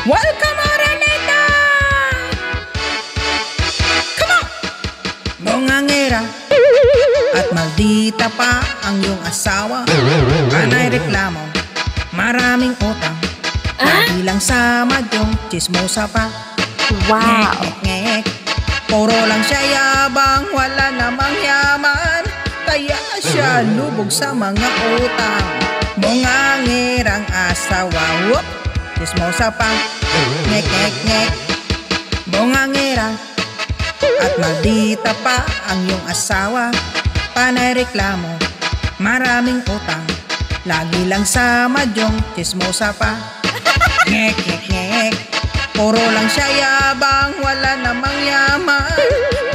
Welcome, Araneta! Come on! Bongangera at maldita pa ang iyong asawa. Panay reklamo, maraming utang. Lagi lang sa madyong chismosa pa. Wow! Ngek. Puro lang siya yabang, wala namang yaman. Kaya siya lubog sa mga utang. Bungangerang asawa, whoop, chismosa pa. Ngek. Bungangera at maldita pa ang iyong asawa. Panay reklamo, maraming utang. Lagi lang sa madyong chismosa pa. Ngek. Puro lang siya yabang, wala namang yaman.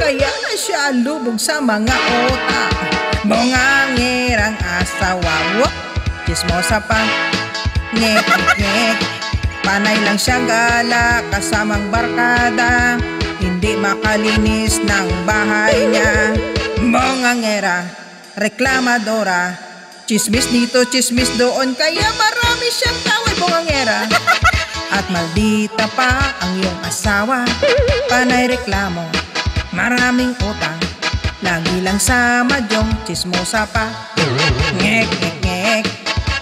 Kaya siya lubog sa mga utang. Bungangerang asawa, whoop, chismosa pa. Ngek. Panay lang siya gala, kasamang barkada. Hindi makalinis ng bahay niya. Bongangera, reklamadora. Chismis dito, chismis doon. Kaya marami siyang kaway, bongangera. At maldita pa ang iyong asawa. Panay reklamo, maraming utang. Lagi lang sa madyong chismosa pa. Ngek.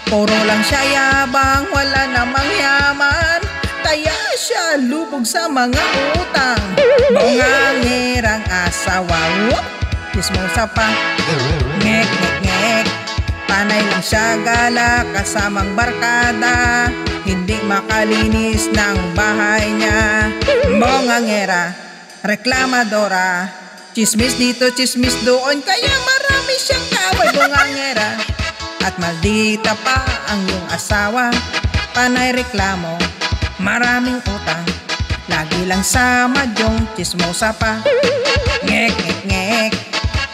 Puro lang siya yabang, wala namang yaman. Kaya siya lubog sa mga utang. Bungangerang asawa, whoop, chismosa pa. Ngek. Panay lang siya gala, kasamang barkada. Hindi makalinis ng bahay niya. Bongangera, reklamadora. Chismis dito, chismis doon. Kaya marami siyang kaway, bongangera. At maldita pa ang iyong asawa. Panay reklamo, maraming utang. Lagi lang sa madyong chismosa pa. Ngek.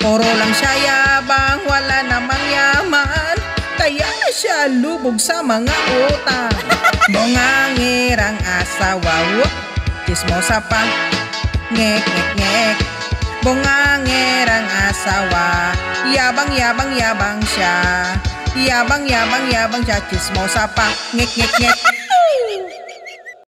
Puro lang siya yabang, wala namang yaman. Kaya siya lubog sa mga utang. Bungangerang asawa, whoop, chismosa pa. Ngek. Bungangerang asawa, yabang siya. Yabang siya, chismosa pa. Ngek.